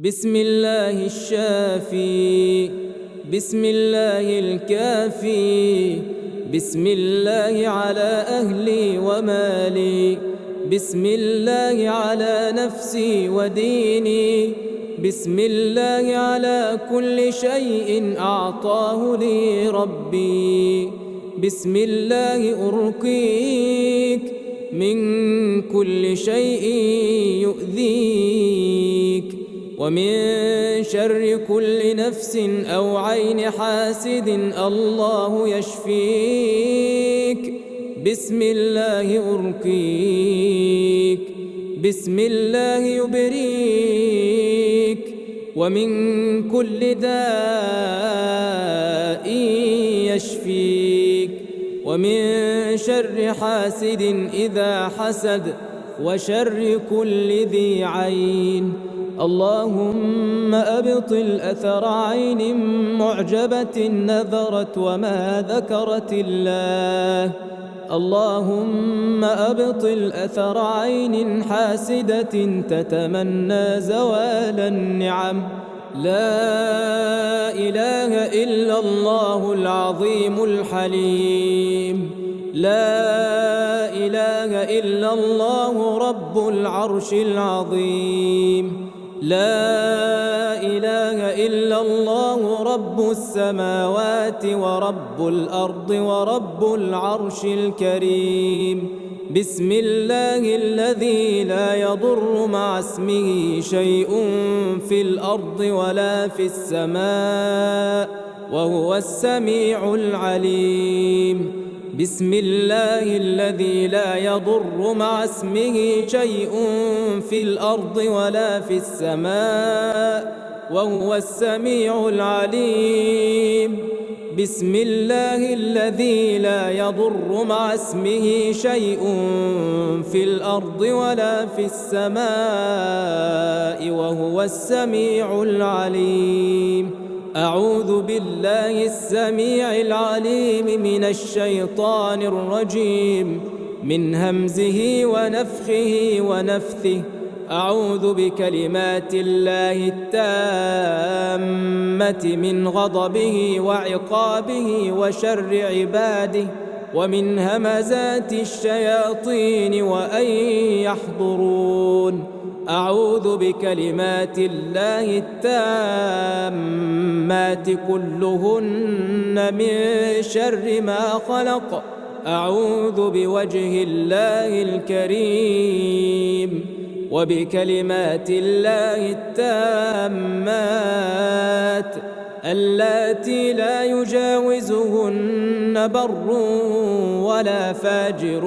بسم الله الشافي، بسم الله الكافي، بسم الله على أهلي ومالي، بسم الله على نفسي وديني، بسم الله على كل شيء أعطاه لي ربي، بسم الله أرقيك من كل شيء يؤذيك، ومن شر كل نفس أو عين حاسد الله يشفيك، بسم الله أرقيك، بسم الله يبريك، ومن كل داء يشفيك، ومن شر حاسد إذا حسد، وشر كل ذي عين. اللهم أبطل أثر عين معجبة نذرت وما ذكرت الله. اللهم أبطل أثر عين حاسدة تتمنى زوال النعم. لا إله إلا الله العظيم الحليم، لا إله إلا الله رب العرش العظيم، لا إله إلا الله رب السماوات ورب الأرض ورب العرش الكريم. بسم الله الذي لا يضر مع اسمه شيء في الأرض ولا في السماء وهو السميع العليم. بسم الله الذي لا يضر مع اسمه شيء في الأرض ولا في السماء وهو السميع العليم. بسم الله الذي لا يضر مع اسمه شيء في الأرض ولا في السماء وهو السميع العليم. أعوذ بالله السميع العليم من الشيطان الرجيم، من همزه ونفخه ونفثه. أعوذ بكلمات الله التامة من غضبه وعقابه وشر عباده ومن همزات الشياطين وأن يحضرون. أعوذ بكلمات الله التامات كلهن من شر ما خلق. أعوذ بوجه الله الكريم وبكلمات الله التامات اللاتي لا يجاوزهن بر ولا فاجر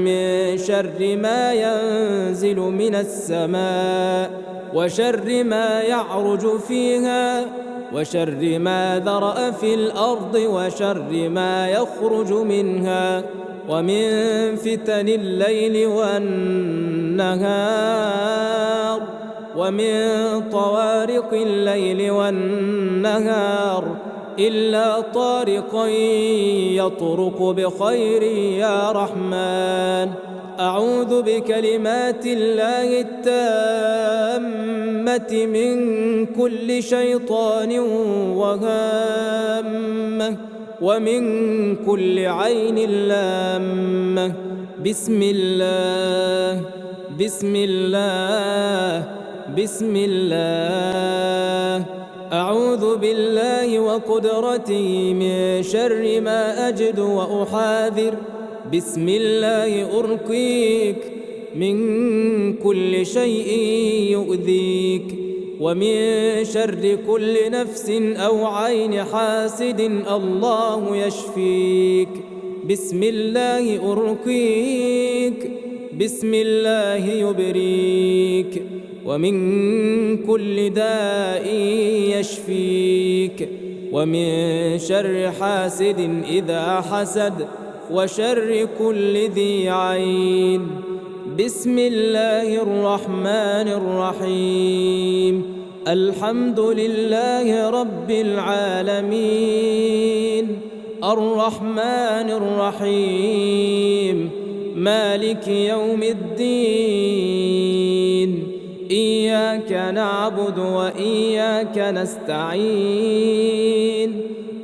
من شر ما ينزل من السماء وشر ما يعرج فيها وشر ما ذرأ في الأرض وشر ما يخرج منها ومن فتن الليل والنهار ومن طوارق الليل والنهار إلا طارقا يطرق بخير يا رحمن. أعوذ بكلمات الله التامة من كل شيطان وهامة ومن كل عين لامة. بسم الله، بسم الله، بسم الله. أعوذ بالله وقدرته من شر ما أجد وأحاذر. بسم الله أرقيك من كل شيء يؤذيك ومن شر كل نفس أو عين حاسد الله يشفيك. بسم الله أرقيك، بسم الله يبريك، ومن كل داء يشفيك، ومن شر حاسد إذا حسد وشر كل ذي عين. بسم الله الرحمن الرحيم. الحمد لله رب العالمين، الرحمن الرحيم، مالك يوم الدين. إياك نعبد وإياك نستعين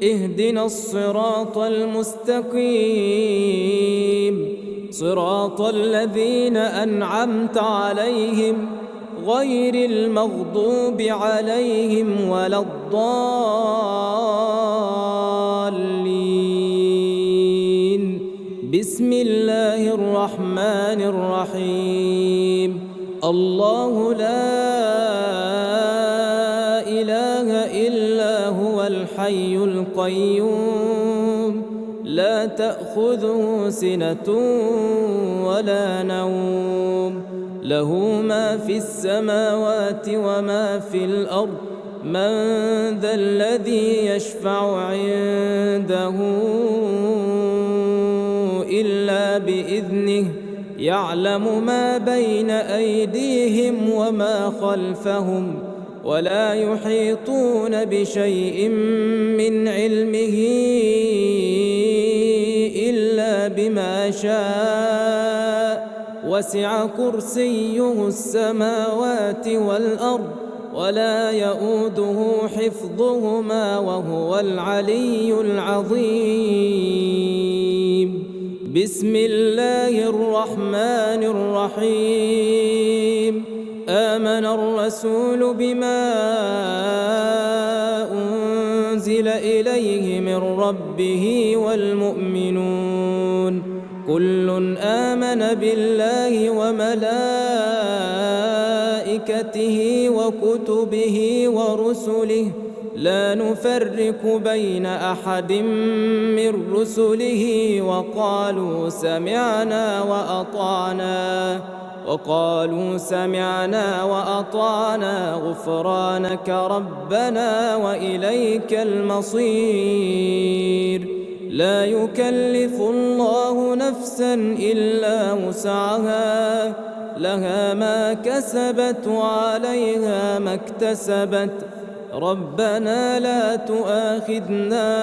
اهدنا الصراط المستقيم صراط الذين أنعمت عليهم غير المغضوب عليهم ولا الضالين. بسم الله الرحمن الرحيم. الله لا إله إلا هو الحي القيوم لا تأخذه سنة ولا نوم له ما في السماوات وما في الأرض من ذا الذي يشفع عنده إلا بإذنه يعلم ما بين أيديهم وما خلفهم ولا يحيطون بشيء من علمه إلا بما شاء وسع كرسيه السماوات والأرض ولا يؤوده حفظهما وهو العلي العظيم. بسم الله الرحمن الرحيم. آمن الرسول بما أنزل إليه من ربه والمؤمنون كل آمن بالله وملائكته وكتبه ورسله لا نفرق بين أحد من رسله وقالوا سمعنا وأطعنا غفرانك ربنا وإليك المصير. لا يكلف الله نفسا إلا وسعها لها ما كسبت وعليها ما اكتسبت ربنا لا تؤاخذنا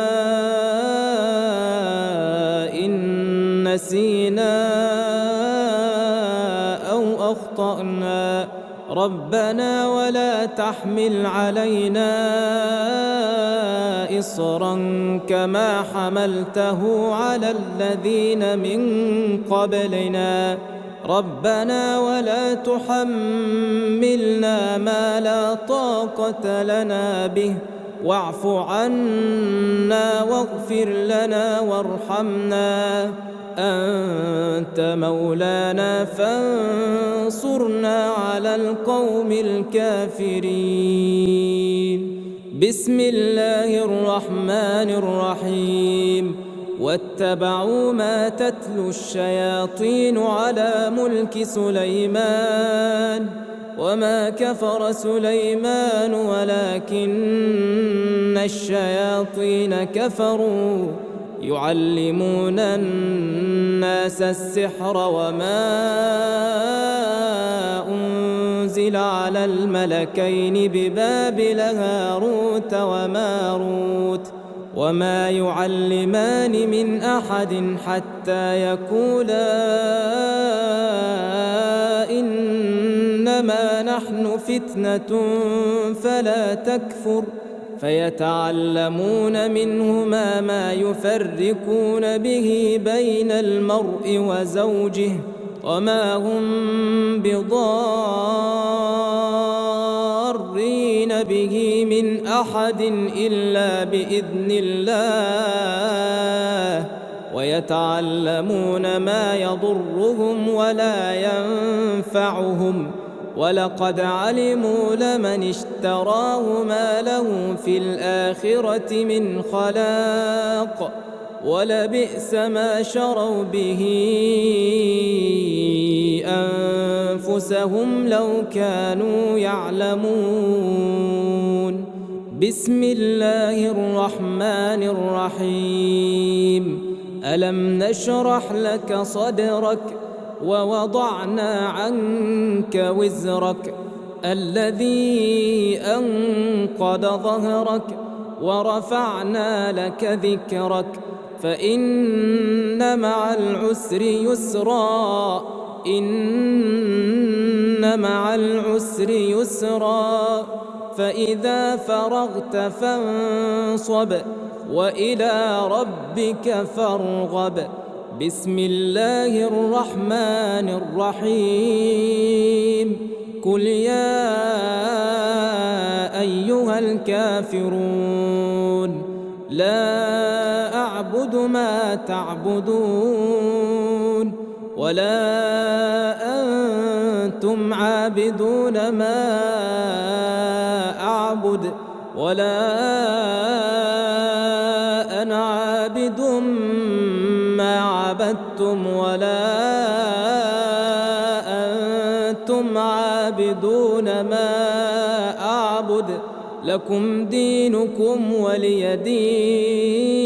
إن نسينا أو أخطأنا ربنا ولا تحمل علينا إصرا كما حملته على الذين من قبلنا ربنا ولا تحملنا ما لا طاقة لنا به واعف عنا واغفر لنا وارحمنا أنت مولانا فانصرنا على القوم الكافرين. بسم الله الرحمن الرحيم. واتبعوا ما تتلو الشياطين على ملك سليمان وما كفر سليمان ولكن الشياطين كفروا يعلمون الناس السحر وما أنزل على الملكين ببابل هاروت وماروت وما يعلمان من أحد حتى يقولا إنما نحن فتنة فلا تكفر فيتعلمون منهما ما يفرقون به بين المرء وزوجه وما هم بضارين به من أحد إلا بإذن الله ويتعلمون ما يضرهم ولا ينفعهم ولقد علموا لمن اشتراه ما له في الآخرة من خلاق ولبئس ما شروا به أنفسهم لو كانوا يعلمون. بسم الله الرحمن الرحيم. ألم نشرح لك صدرك ووضعنا عنك وزرك الذي أنقض ظهرك ورفعنا لك ذكرك فإن مع العسر يسرا إن مع العسر يسرا فإذا فرغت فانصب وإلى ربك فارغب. بسم الله الرحمن الرحيم. قل يا أيها الكافرون لا أعبد ما تعبدون ولا أنتم عابدون ما أعبد ولا أنا عابد ما عبدتم ولا أنتم عابدون ما أعبد لكم دينكم ولي دين.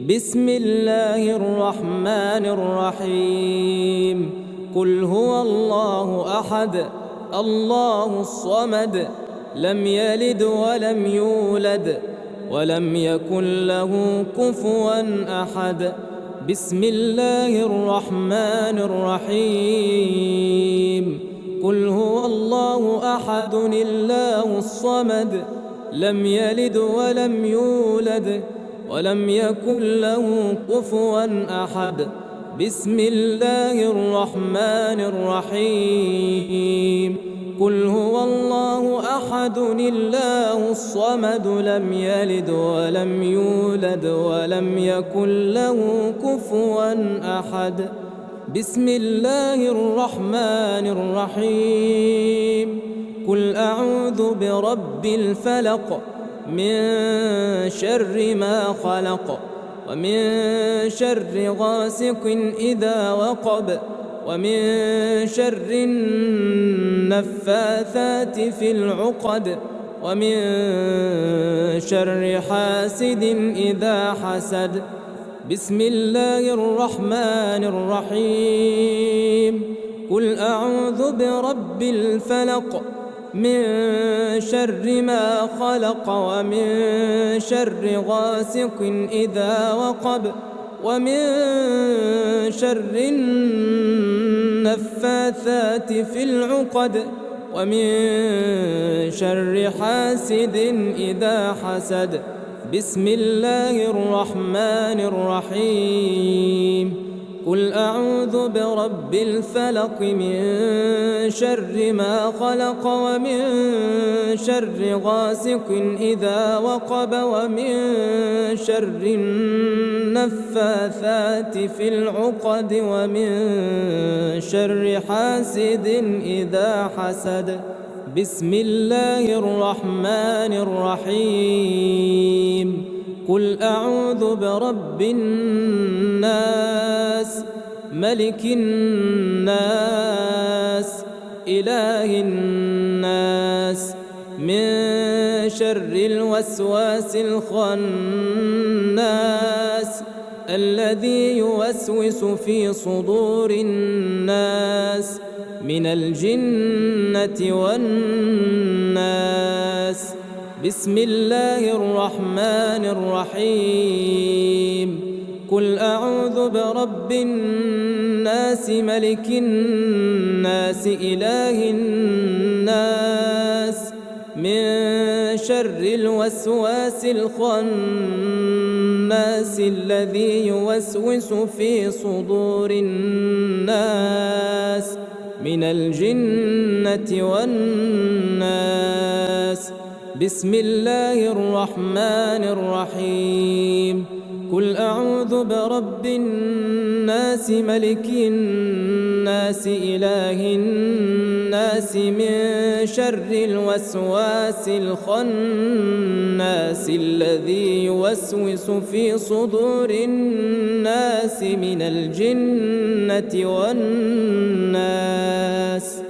بسم الله الرحمن الرحيم. قل هو الله أحد الله الصمد لم يلد ولم يولد ولم يكن له كفوا أحد. بسم الله الرحمن الرحيم. قل هو الله أحد الله الصمد لم يلد ولم يولد ولم يكن له كفوا أحد. بسم الله الرحمن الرحيم. قل هو الله أحد الله الصمد لم يلد ولم يولد ولم يكن له كفوا أحد. بسم الله الرحمن الرحيم. قل أعوذ برب الفلق من شر ما خلق ومن شر غاسق إذا وقب ومن شر النفاثات في العقد ومن شر حاسد إذا حسد. بسم الله الرحمن الرحيم. قل أعوذ برب الفلق من شر ما خلق ومن شر غاسق إذا وقب ومن شر النفاثات في العقد ومن شر حاسد إذا حسد. بسم الله الرحمن الرحيم. قل أعوذ برب الفلق من شر ما خلق ومن شر غاسق إذا وقب ومن شر النفاثات في العقد ومن شر حاسد إذا حسد. بسم الله الرحمن الرحيم. قل أعوذ برب الناس ملك الناس إله الناس من شر الوسواس الخناس الذي يوسوس في صدور الناس من الجنة والناس. بسم الله الرحمن الرحيم. قل أعوذ برب الناس ملك الناس إله الناس من شر الوسواس الخناس الذي يوسوس في صدور الناس من الجنة والناس. بسم الله الرحمن الرحيم. قل أعوذ برب الناس ملك الناس إله الناس من شر الوسواس الخناس الذي يوسوس في صدور الناس من الجنة والناس.